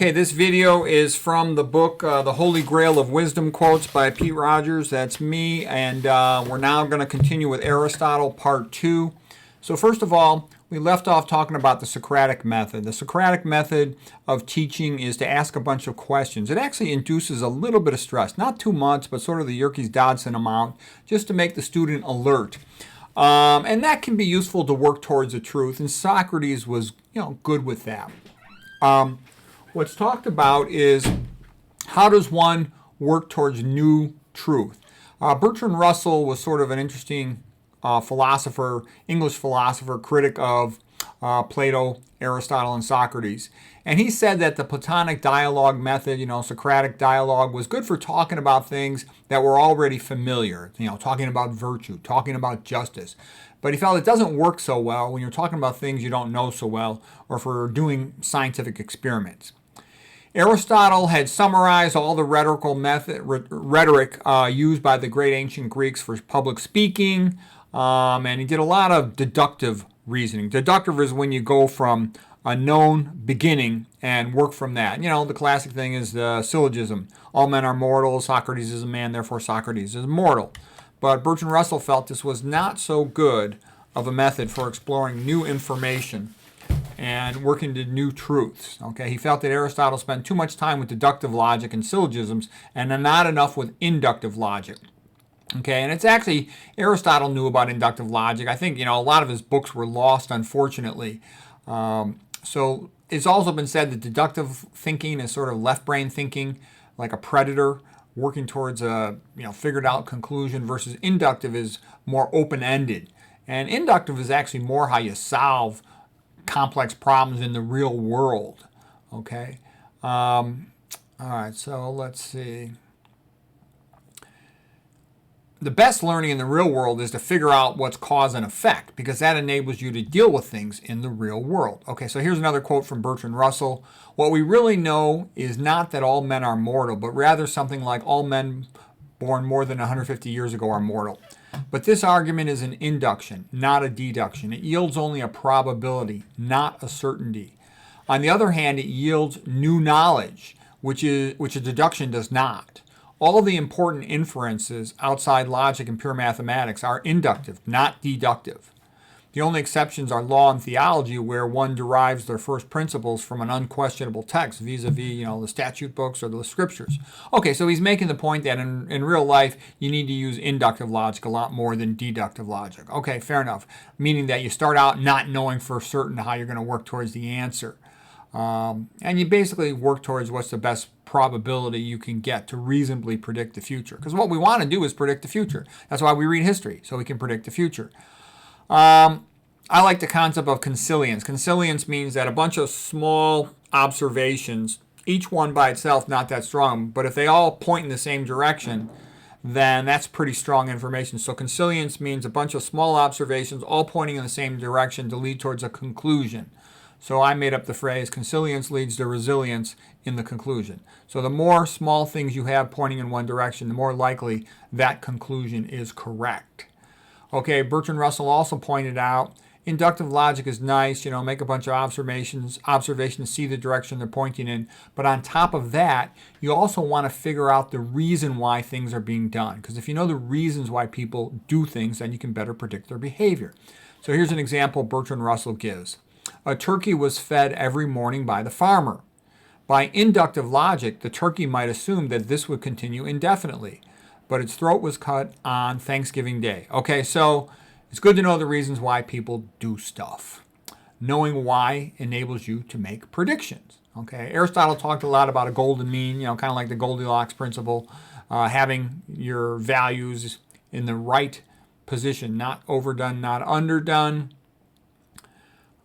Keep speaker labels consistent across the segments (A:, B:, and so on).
A: Okay, this video is from the book The Holy Grail of Wisdom Quotes by Pete Rogers. That's me, and we're now going to continue with Aristotle Part 2. So first of all, we left off talking about the Socratic method. The Socratic method of teaching is to ask a bunch of questions. It actually induces a little bit of stress, not too much, but sort of the Yerkes-Dodson amount, just to make the student alert. And that can be useful to work towards the truth, and Socrates was, good with that. What's talked about is how does one work towards new truth. Bertrand Russell was sort of an interesting philosopher, English philosopher, critic of Plato, Aristotle, and Socrates. And he said that the Platonic dialogue method, Socratic dialogue, was good for talking about things that were already familiar, talking about virtue, talking about justice. But he felt it doesn't work so well when you're talking about things you don't know so well or for doing scientific experiments. Aristotle had summarized all the rhetoric used by the great ancient Greeks for public speaking, and he did a lot of deductive reasoning. Deductive is when you go from a known beginning and work from that. The classic thing is the syllogism. All men are mortal, Socrates is a man, therefore Socrates is mortal. But Bertrand Russell felt this was not so good of a method for exploring new information and working to new truths. He felt that Aristotle spent too much time with deductive logic and syllogisms and not enough with inductive logic. And it's actually, Aristotle knew about inductive logic. I think, a lot of his books were lost, unfortunately. So it's also been said that deductive thinking is sort of left brain thinking, like a predator working towards a figured out conclusion, versus inductive is more open-ended. And inductive is actually more how you solve complex problems in the real world. All right, so let's see. The best learning in the real world is to figure out what's cause and effect, because that enables you to deal with things in the real world. So here's another quote from Bertrand Russell. What we really know is not that all men are mortal, but rather something like all men born more than 150 years ago are mortal. But this argument is an induction, not a deduction. It yields only a probability, not a certainty. On the other hand, it yields new knowledge, which a deduction does not. All the important inferences outside logic and pure mathematics are inductive, not deductive. The only exceptions are law and theology, where one derives their first principles from an unquestionable text, vis-a-vis, the statute books or the scriptures. So he's making the point that in real life, you need to use inductive logic a lot more than deductive logic. Fair enough. Meaning that you start out not knowing for certain how you're going to work towards the answer. And you basically work towards what's the best probability you can get to reasonably predict the future. Because what we want to do is predict the future. That's why we read history, so we can predict the future. I like the concept of consilience. Consilience means that a bunch of small observations, each one by itself not that strong, but if they all point in the same direction, then that's pretty strong information. So consilience means a bunch of small observations all pointing in the same direction to lead towards a conclusion. So I made up the phrase, consilience leads to resilience in the conclusion. So the more small things you have pointing in one direction, the more likely that conclusion is correct. Bertrand Russell also pointed out inductive logic is nice, make a bunch of observations, see the direction they're pointing in. But on top of that, you also want to figure out the reason why things are being done. Because if you know the reasons why people do things, then you can better predict their behavior. So here's an example Bertrand Russell gives. A turkey was fed every morning by the farmer. By inductive logic, the turkey might assume that this would continue indefinitely, but its throat was cut on Thanksgiving Day. So it's good to know the reasons why people do stuff. Knowing why enables you to make predictions. Aristotle talked a lot about a golden mean, kind of like the Goldilocks principle, having your values in the right position, not overdone, not underdone.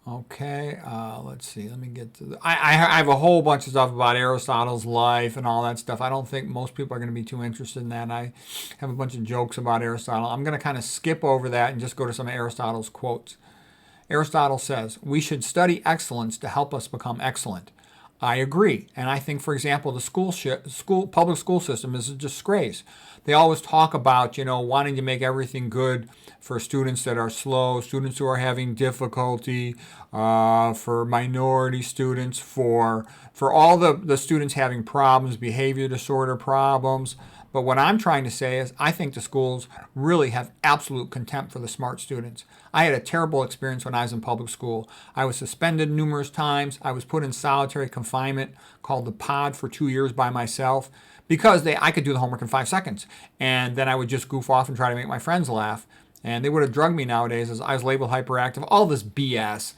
A: Let's see. Let me get to I have a whole bunch of stuff about Aristotle's life and all that stuff. I don't think most people are going to be too interested in that. I have a bunch of jokes about Aristotle. I'm going to kind of skip over that and just go to some of Aristotle's quotes. Aristotle says, "We should study excellence to help us become excellent. I agree. And I think, for example, the public school system is a disgrace. They always talk about, wanting to make everything good for students that are slow, students who are having difficulty, for minority students, for all the students having problems, behavior disorder problems. But what I'm trying to say is I think the schools really have absolute contempt for the smart students. I had a terrible experience when I was in public school. I was suspended numerous times. I was put in solitary confinement called the pod for 2 years by myself because I could do the homework in 5 seconds. And then I would just goof off and try to make my friends laugh. And they would have drugged me nowadays as I was labeled hyperactive. All this BS,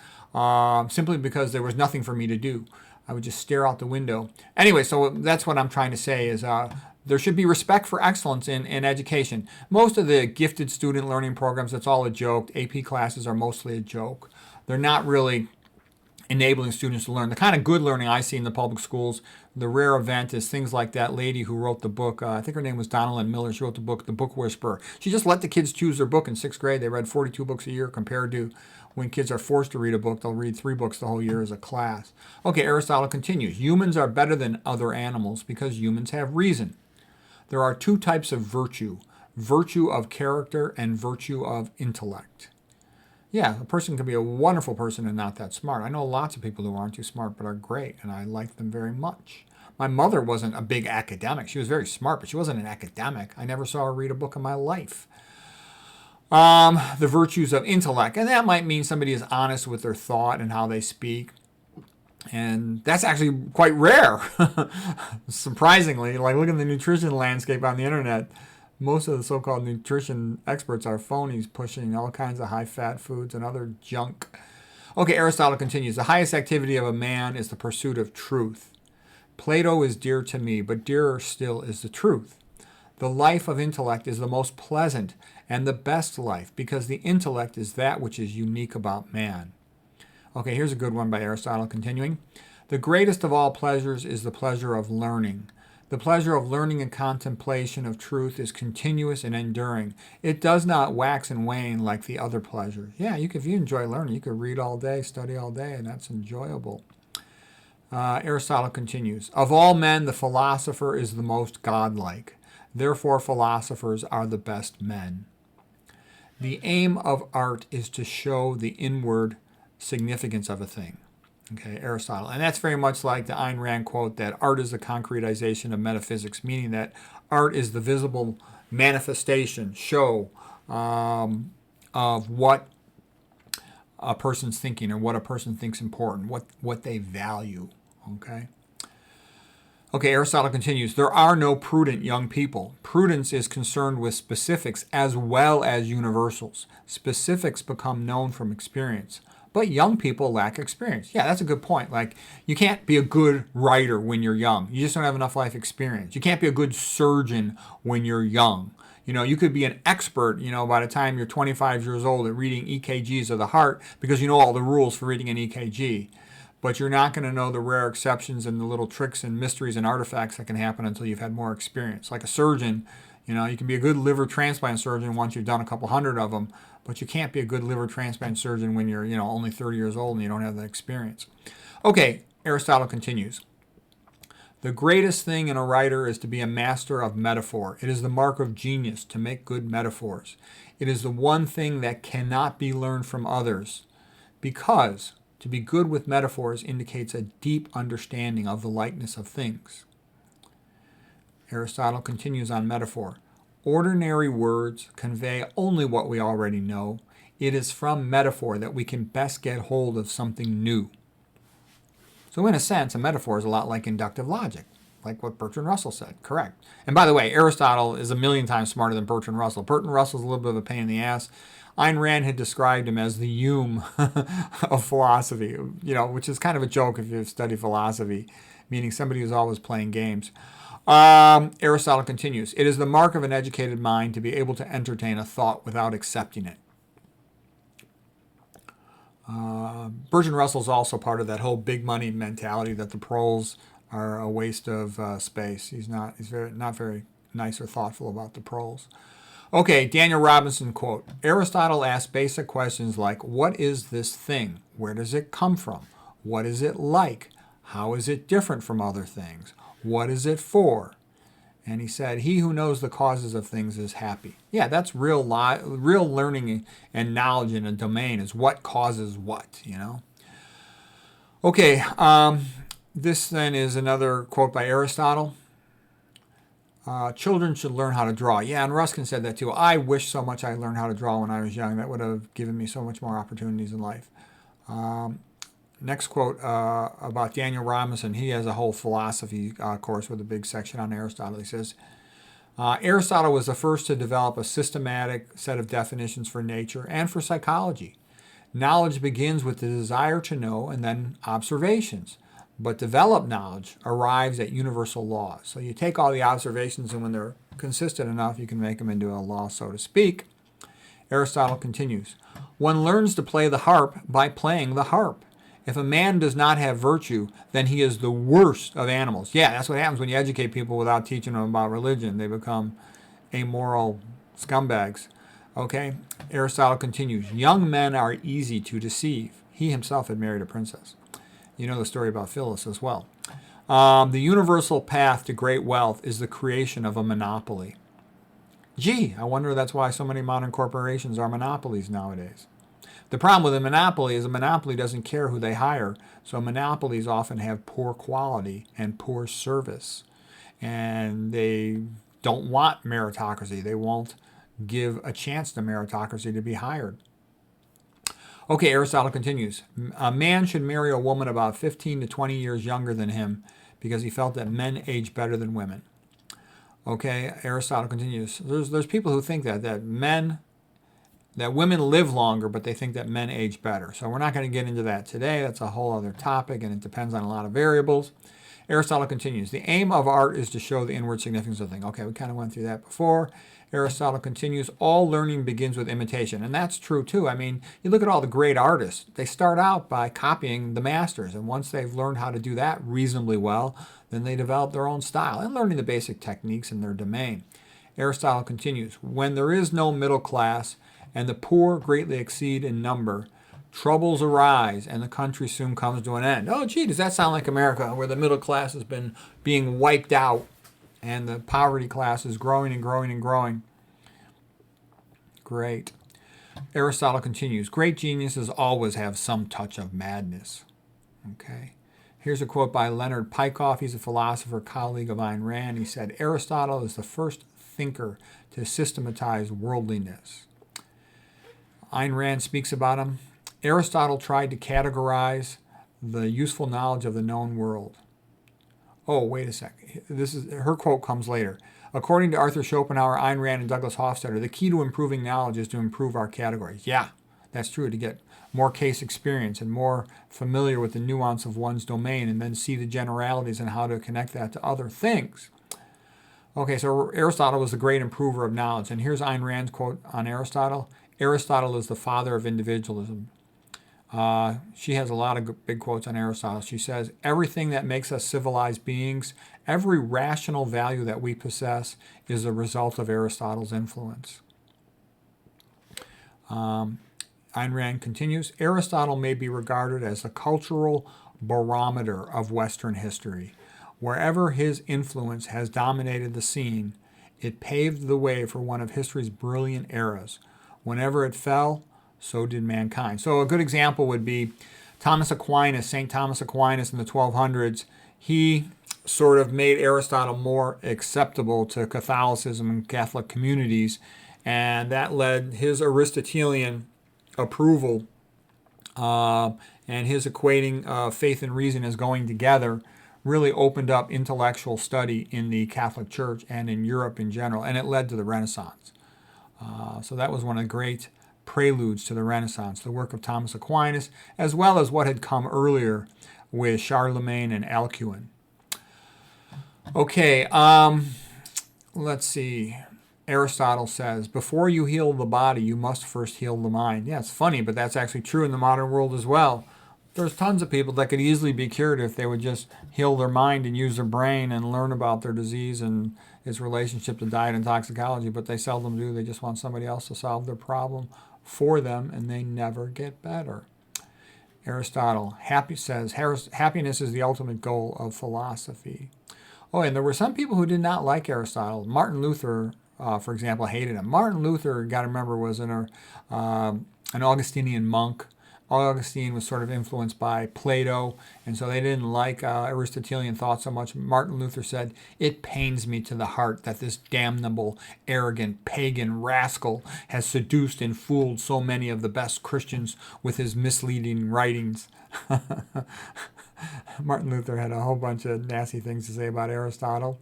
A: simply because there was nothing for me to do. I would just stare out the window. Anyway, so that's what I'm trying to say is there should be respect for excellence in education. Most of the gifted student learning programs, it's all a joke. AP classes are mostly a joke. They're not really enabling students to learn. The kind of good learning I see in the public schools, the rare event is things like that lady who wrote the book, I think her name was Donalyn Miller. She wrote the book, The Book Whisperer. She just let the kids choose their book in 6th grade. They read 42 books a year compared to when kids are forced to read a book, they'll read 3 books the whole year as a class. Okay, Aristotle continues. Humans are better than other animals because humans have reason. There are 2 types of virtue of character and virtue of intellect. Yeah, a person can be a wonderful person and not that smart. I know lots of people who aren't too smart but are great, and I like them very much. My mother wasn't a big academic. She was very smart, but she wasn't an academic. I never saw her read a book in my life. The virtues of intellect, and that might mean somebody is honest with their thought and how they speak. And that's actually quite rare. Surprisingly, like look at the nutrition landscape on the internet. Most of the so-called nutrition experts are phonies pushing all kinds of high-fat foods and other junk. Okay, Aristotle continues. The highest activity of a man is the pursuit of truth. Plato is dear to me, but dearer still is the truth. The life of intellect is the most pleasant and the best life because the intellect is that which is unique about man. Okay, here's a good one by Aristotle continuing. The greatest of all pleasures is the pleasure of learning. The pleasure of learning and contemplation of truth is continuous and enduring. It does not wax and wane like the other pleasures. Yeah, if you enjoy learning, you could read all day, study all day, and that's enjoyable. Aristotle continues. Of all men, the philosopher is the most godlike. Therefore, philosophers are the best men. The aim of art is to show the inward significance of a thing. Okay, Aristotle. And that's very much like the Ayn Rand quote that art is the concretization of metaphysics, meaning that art is the visible manifestation, show of what a person's thinking or what a person thinks important, what they value. Okay, Aristotle continues. There are no prudent young people. Prudence is concerned with specifics as well as universals. Specifics become known from experience. But young people lack experience. Yeah, that's a good point. Like, you can't be a good writer when you're young. You just don't have enough life experience. You can't be a good surgeon when you're young. You could be an expert, by the time you're 25 years old at reading EKGs of the heart because you know all the rules for reading an EKG. But you're not going to know the rare exceptions and the little tricks and mysteries and artifacts that can happen until you've had more experience. Like a surgeon, you can be a good liver transplant surgeon once you've done a couple hundred of them, but you can't be a good liver transplant surgeon when you're, only 30 years old and you don't have that experience. Okay, Aristotle continues. The greatest thing in a writer is to be a master of metaphor. It is the mark of genius to make good metaphors. It is the one thing that cannot be learned from others, because to be good with metaphors indicates a deep understanding of the likeness of things. Aristotle continues on metaphor. Ordinary words convey only what we already know. It is from metaphor that we can best get hold of something new. So in a sense, a metaphor is a lot like inductive logic, like what Bertrand Russell said. Correct. And by the way, Aristotle is a million times smarter than Bertrand Russell. Bertrand Russell's a little bit of a pain in the ass. Ayn Rand had described him as the Hume of philosophy, which is kind of a joke if you study philosophy, meaning somebody who's always playing games. Aristotle continues. It is the mark of an educated mind to be able to entertain a thought without accepting it. Bertrand Russell is also part of that whole big money mentality that the proles are a waste of space. He's not very nice or thoughtful about the proles. Okay, Daniel Robinson quote. Aristotle asked basic questions like, what is this thing? Where does it come from? What is it like? How is it different from other things? What is it for? And he said, he who knows the causes of things is happy. Yeah, that's real learning and knowledge in a domain is what causes what, you know. Okay, this then is another quote by Aristotle. Children should learn how to draw. Yeah, and Ruskin said that too. I wish so much I learned how to draw when I was young. That would have given me so much more opportunities in life. Next quote about Daniel Robinson. He has a whole philosophy course with a big section on Aristotle. He says, Aristotle was the first to develop a systematic set of definitions for nature and for psychology. Knowledge begins with the desire to know and then observations. But developed knowledge arrives at universal laws. So you take all the observations, and when they're consistent enough, you can make them into a law, so to speak. Aristotle continues, one learns to play the harp by playing the harp. If a man does not have virtue, then he is the worst of animals. Yeah, that's what happens when you educate people without teaching them about religion. They become amoral scumbags. Okay? Aristotle continues, young men are easy to deceive. He himself had married a princess. You know the story about Phyllis as well. The universal path to great wealth is the creation of a monopoly. Gee, I wonder that's why so many modern corporations are monopolies nowadays. The problem with a monopoly is a monopoly doesn't care who they hire, so monopolies often have poor quality and poor service. And they don't want meritocracy. They won't give a chance to meritocracy to be hired. Okay, Aristotle continues. A man should marry a woman about 15 to 20 years younger than him because he felt that men age better than women. Okay, Aristotle continues. There's people who think that women live longer, but they think that men age better. So we're not going to get into that today. That's a whole other topic, and it depends on a lot of variables. Aristotle continues. The aim of art is to show the inward significance of things. Okay, we kind of went through that before. Aristotle continues, all learning begins with imitation. And that's true too. I mean, you look at all the great artists, they start out by copying the masters. And once they've learned how to do that reasonably well, then they develop their own style and learning the basic techniques in their domain. Aristotle continues, when there is no middle class and the poor greatly exceed in number, troubles arise and the country soon comes to an end. Oh, gee, does that sound like America, where the middle class has been being wiped out and the poverty class is growing and growing and growing? Great. Aristotle continues, great geniuses always have some touch of madness. Okay. Here's a quote by Leonard Peikoff. He's a philosopher, colleague of Ayn Rand. He said, Aristotle is the first thinker to systematize worldliness. Ayn Rand speaks about him. Aristotle tried to categorize the useful knowledge of the known world. Oh, wait a second. Her quote comes later. According to Arthur Schopenhauer, Ayn Rand, and Douglas Hofstadter, the key to improving knowledge is to improve our categories. Yeah, that's true, to get more case experience and more familiar with the nuance of one's domain and then see the generalities and how to connect that to other things. Okay, so Aristotle was the great improver of knowledge. And here's Ayn Rand's quote on Aristotle. Aristotle is the father of individualism. She has a lot of big quotes on Aristotle. She says, everything that makes us civilized beings, every rational value that we possess is a result of Aristotle's influence. Ayn Rand continues, Aristotle may be regarded as a cultural barometer of Western history. Wherever his influence has dominated the scene, it paved the way for one of history's brilliant eras. Whenever it fell, so did mankind. So a good example would be Thomas Aquinas, St. Thomas Aquinas in the 1200s. He sort of made Aristotle more acceptable to Catholicism and Catholic communities, and that led his Aristotelian approval and his equating faith and reason as going together really opened up intellectual study in the Catholic Church and in Europe in general, and it led to the Renaissance. So that was one of the great preludes to the Renaissance, the work of Thomas Aquinas, as well as what had come earlier with Charlemagne and Alcuin. Okay, let's see. Aristotle says, before you heal the body, you must first heal the mind. Yeah, it's funny, but that's actually true in the modern world as well. There's tons of people that could easily be cured if they would just heal their mind and use their brain and learn about their disease and its relationship to diet and toxicology, but they seldom do. They just want somebody else to solve their problem for them, and they never get better. Aristotle says happiness is the ultimate goal of philosophy. Oh, and there were some people who did not like Aristotle. Martin Luther, for example, hated him. Martin Luther, got to remember, was an Augustinian monk. Augustine was sort of influenced by Plato, and so they didn't like Aristotelian thought so much. Martin Luther said, "It pains me to the heart that this damnable, arrogant, pagan rascal has seduced and fooled so many of the best Christians with his misleading writings." Martin Luther had a whole bunch of nasty things to say about Aristotle.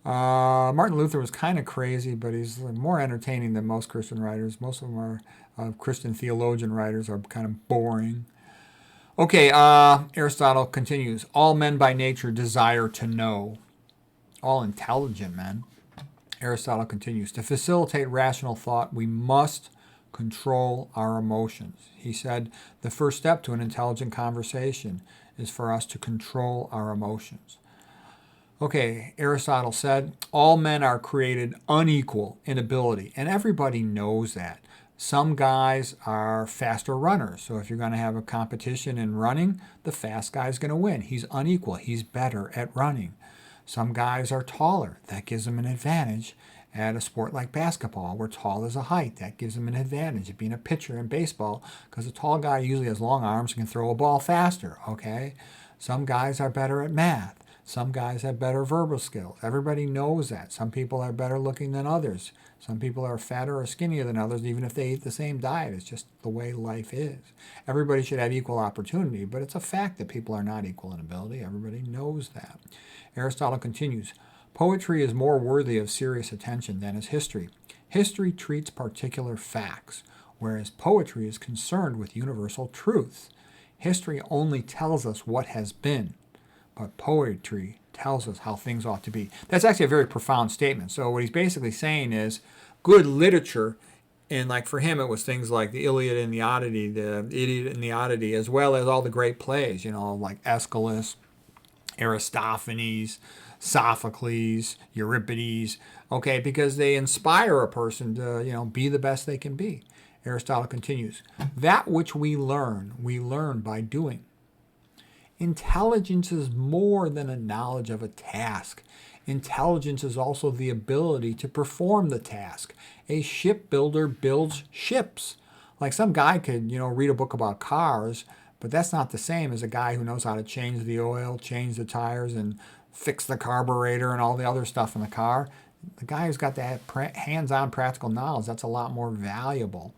A: Martin Luther was kind of crazy, but he's more entertaining than most Christian writers. Most of them are Christian theologian writers are kind of boring. Okay, Aristotle continues. All men by nature desire to know. All intelligent men. Aristotle continues. To facilitate rational thought, we must control our emotions. He said the first step to an intelligent conversation is for us to control our emotions. Okay, Aristotle said, all men are created unequal in ability, and everybody knows that. Some guys are faster runners, so if you're going to have a competition in running, the fast guy's going to win. He's unequal. He's better at running. Some guys are taller. That gives them an advantage at a sport like basketball, where tall is a height. That gives them an advantage at being a pitcher in baseball, because a tall guy usually has long arms and can throw a ball faster, okay? Some guys are better at math. Some guys have better verbal skills. Everybody knows that. Some people are better looking than others. Some people are fatter or skinnier than others, even if they eat the same diet. It's just the way life is. Everybody should have equal opportunity, but it's a fact that people are not equal in ability. Everybody knows that. Aristotle continues, poetry is more worthy of serious attention than is history. History treats particular facts, whereas poetry is concerned with universal truths. History only tells us what has been, but poetry tells us how things ought to be. That's actually a very profound statement. So what he's basically saying is good literature, and like for him it was things like the Iliad and the Odyssey, the Idiot and the Odyssey, as well as all the great plays, like Aeschylus, Aristophanes, Sophocles, Euripides, okay, because they inspire a person to, be the best they can be. Aristotle continues, that which we learn by doing. Intelligence is more than a knowledge of a task. Intelligence is also the ability to perform the task. A shipbuilder builds ships. Like some guy could, read a book about cars, but that's not the same as a guy who knows how to change the oil, change the tires, and fix the carburetor and all the other stuff in the car. The guy who's got that hands-on practical knowledge, that's a lot more valuable.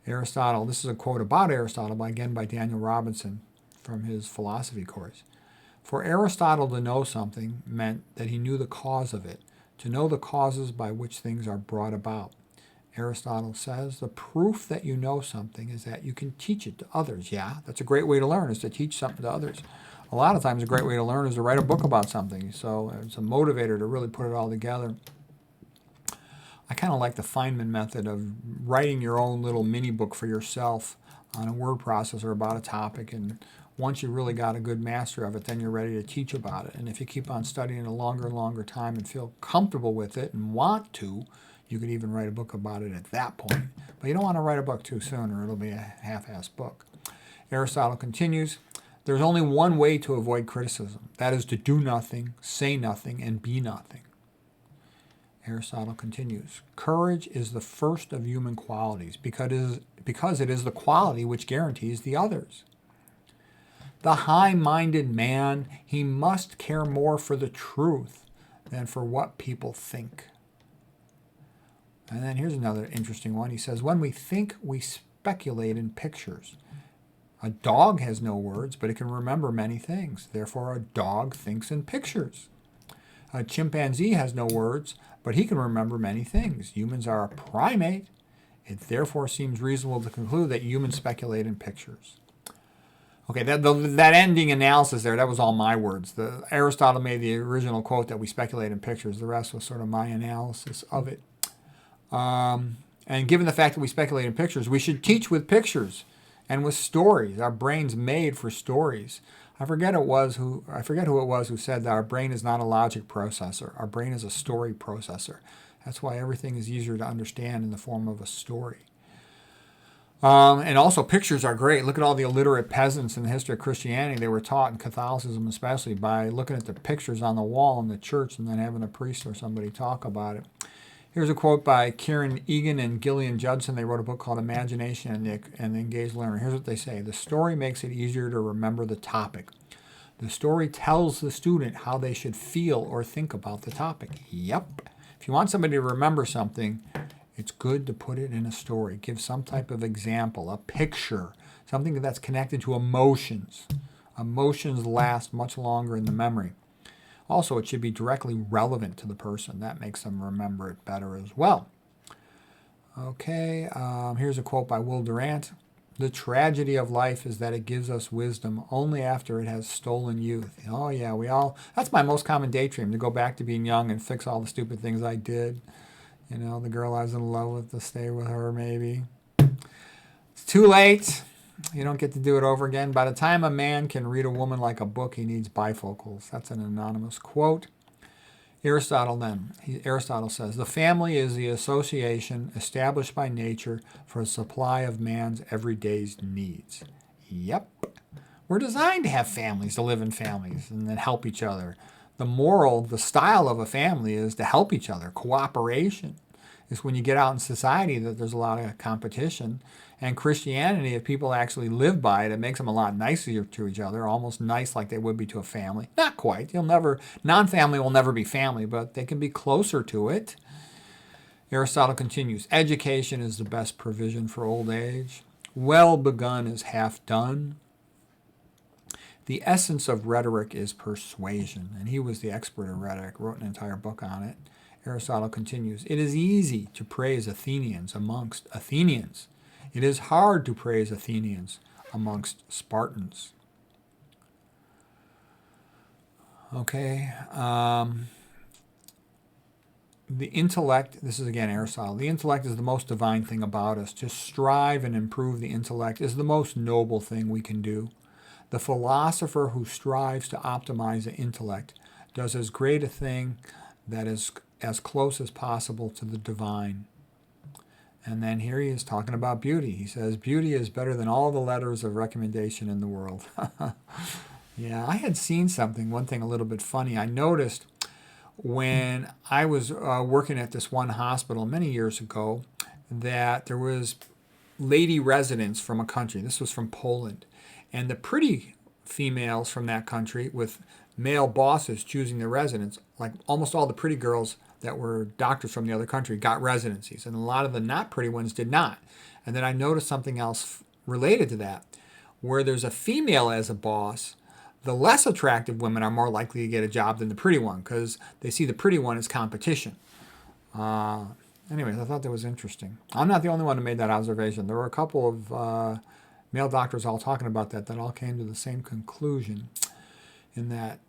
A: Aristotle, this is a quote about Aristotle, by Daniel Robinson, from his philosophy course. For Aristotle to know something meant that he knew the cause of it, to know the causes by which things are brought about. Aristotle says the proof that you know something is that you can teach it to others. Yeah, that's a great way to learn, is to teach something to others. A lot of times a great way to learn is to write a book about something. So it's a motivator to really put it all together. I kind of like the Feynman method of writing your own little mini book for yourself on a word processor about a topic, and once you really got a good master of it, then you're ready to teach about it. And if you keep on studying a longer and longer time and feel comfortable with it and want to, you could even write a book about it at that point. But you don't want to write a book too soon, or it'll be a half-assed book. Aristotle continues, there's only one way to avoid criticism. That is to do nothing, say nothing, and be nothing. Aristotle continues, courage is the first of human qualities because it is the quality which guarantees the others. The high-minded man, he must care more for the truth than for what people think. And then here's another interesting one. He says, when we think, we speculate in pictures. A dog has no words, but it can remember many things. Therefore, a dog thinks in pictures. A chimpanzee has no words, but he can remember many things. Humans are a primate. It therefore seems reasonable to conclude that humans speculate in pictures. Okay, that ending analysis there, that was all my words. Aristotle made the original quote that we speculate in pictures. The rest was sort of my analysis of it. And given the fact that we speculate in pictures, we should teach with pictures and with stories. Our brain's made for stories. I forget who it was who said that our brain is not a logic processor. Our brain is a story processor. That's why everything is easier to understand in the form of a story. And also pictures are great. Look at all the illiterate peasants in the history of Christianity. They were taught in Catholicism especially by looking at the pictures on the wall in the church and then having a priest or somebody talk about it. Here's a quote by Kieran Egan and Gillian Judson. They wrote a book called Imagination and the Engaged Learner. Here's what they say. The story makes it easier to remember the topic. The story tells the student how they should feel or think about the topic. Yep. If you want somebody to remember something, it's good to put it in a story. Give some type of example, a picture, something that's connected to emotions. Emotions last much longer in the memory. Also, it should be directly relevant to the person. That makes them remember it better as well. Okay, here's a quote by Will Durant. The tragedy of life is that it gives us wisdom only after it has stolen youth. Oh yeah, that's my most common daydream, to go back to being young and fix all the stupid things I did. You know, the girl I was in love with, to stay with her maybe. It's too late. You don't get to do it over again. By the time a man can read a woman like a book, he needs bifocals. That's an anonymous quote. Aristotle says, the family is the association established by nature for a supply of man's everyday needs. Yep. We're designed to have families, to live in families, and then help each other. The style of a family is to help each other. Cooperation is when you get out in society that there's a lot of competition. And Christianity, if people actually live by it, it makes them a lot nicer to each other, almost nice like they would be to a family. Not quite. Non-family will never be family, but they can be closer to it. Aristotle continues, education is the best provision for old age. Well begun is half done. The essence of rhetoric is persuasion, and he was the expert in rhetoric, wrote an entire book on it. Aristotle continues, it is easy to praise Athenians amongst Athenians. It is hard to praise Athenians amongst Spartans. Okay. The intellect, this is again Aristotle, the intellect is the most divine thing about us. To strive and improve the intellect is the most noble thing we can do. The philosopher who strives to optimize the intellect does as great a thing that is as close as possible to the divine. And then here he is talking about beauty. He says, beauty is better than all the letters of recommendation in the world. Yeah, I had seen one thing a little bit funny. I noticed when I was working at this one hospital many years ago that there was lady residents from a country. This was from Poland. And the pretty females from that country with male bosses choosing the residents, like almost all the pretty girls that were doctors from the other country got residencies, and a lot of the not pretty ones did not. And then I noticed something else related to that. Where there's a female as a boss, the less attractive women are more likely to get a job than the pretty one because they see the pretty one as competition. Anyways, I thought that was interesting. I'm not the only one who made that observation. There were a couple of male doctors all talking about that all came to the same conclusion in that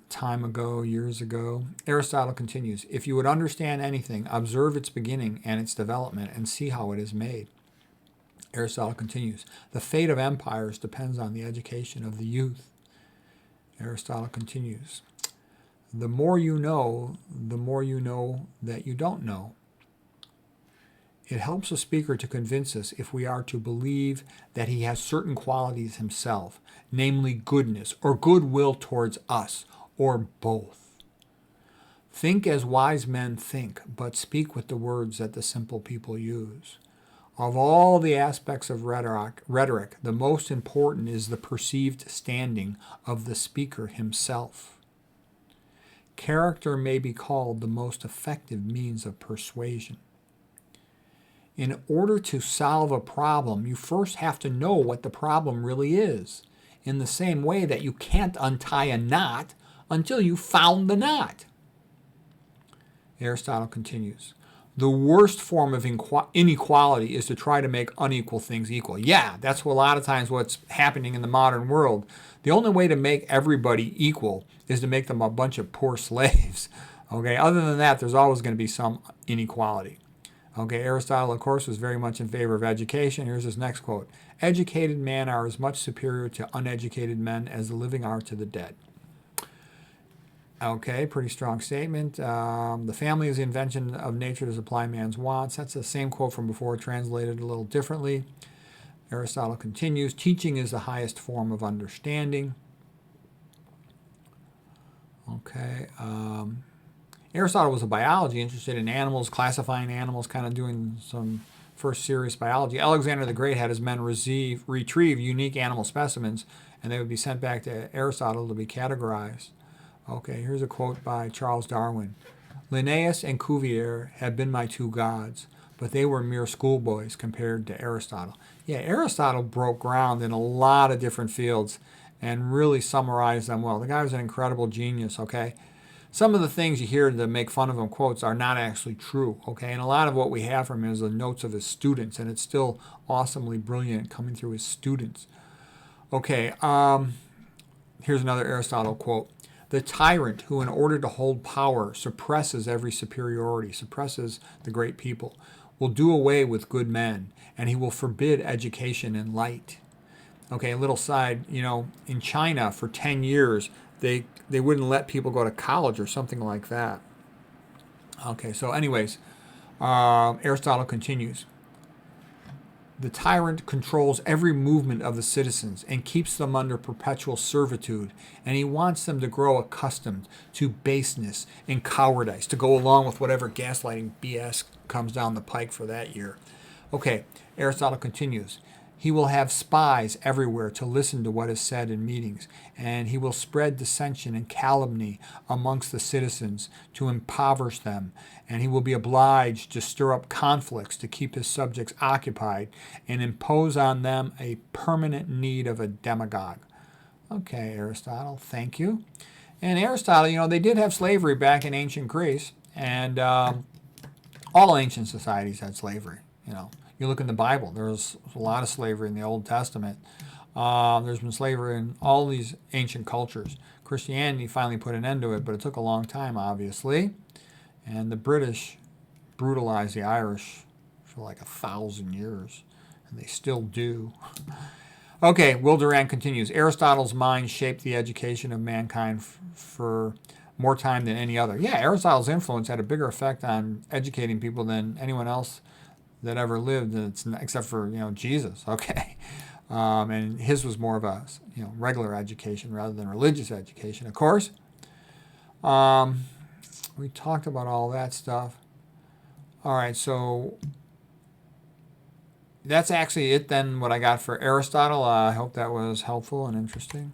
A: time ago, years ago. Aristotle continues, if you would understand anything, observe its beginning and its development and see how it is made. Aristotle continues, the fate of empires depends on the education of the youth. Aristotle continues, the more you know that you don't know. It helps a speaker to convince us if we are to believe that he has certain qualities himself, namely goodness or goodwill towards us, or both. Think as wise men think, but speak with the words that the simple people use. Of all the aspects of rhetoric, the most important is the perceived standing of the speaker himself. Character may be called the most effective means of persuasion. In order to solve a problem, you first have to know what the problem really is, in the same way that you can't untie a knot until you found the knot. Aristotle continues, the worst form of inequality is to try to make unequal things equal. Yeah, that's a lot of times what's happening in the modern world. The only way to make everybody equal is to make them a bunch of poor slaves. Okay, other than that, there's always going to be some inequality. Okay, Aristotle, of course, was very much in favor of education. Here's his next quote. Educated men are as much superior to uneducated men as the living are to the dead. Okay, pretty strong statement. The family is the invention of nature to supply man's wants. That's the same quote from before, translated a little differently. Aristotle continues, teaching is the highest form of understanding. Okay. Aristotle was a biology, interested in animals, classifying animals, kind of doing some first serious biology. Alexander the Great had his men retrieve unique animal specimens, and they would be sent back to Aristotle to be categorized. Okay, here's a quote by Charles Darwin. Linnaeus and Cuvier have been my two gods, but they were mere schoolboys compared to Aristotle. Yeah, Aristotle broke ground in a lot of different fields and really summarized them well. The guy was an incredible genius, okay? Some of the things you hear that make fun of him quotes are not actually true, okay? And a lot of what we have from him is the notes of his students, and it's still awesomely brilliant coming through his students. Okay, here's another Aristotle quote. The tyrant who, in order to hold power, suppresses every superiority, suppresses the great people, will do away with good men, and he will forbid education and light. Okay, a little side, in China for 10 years, they wouldn't let people go to college or something like that. Okay, so anyways, Aristotle continues. The tyrant controls every movement of the citizens and keeps them under perpetual servitude, and he wants them to grow accustomed to baseness and cowardice, to go along with whatever gaslighting BS comes down the pike for that year. Okay, Aristotle continues. He will have spies everywhere to listen to what is said in meetings, and he will spread dissension and calumny amongst the citizens to impoverish them, and he will be obliged to stir up conflicts to keep his subjects occupied and impose on them a permanent need of a demagogue. Okay, Aristotle, thank you. And Aristotle, they did have slavery back in ancient Greece, and all ancient societies had slavery, You look in the Bible, there's a lot of slavery in the Old Testament. There's been slavery in all these ancient cultures. Christianity finally put an end to it, but it took a long time, obviously. And the British brutalized the Irish for like 1,000 years, and they still do. Okay, Will Durant continues. Aristotle's mind shaped the education of mankind for more time than any other. Yeah, Aristotle's influence had a bigger effect on educating people than anyone else that ever lived, except for Jesus. Okay, and his was more of a regular education rather than religious education. Of course, we talked about all that stuff. All right, so that's actually it then. What I got for Aristotle. I hope that was helpful and interesting.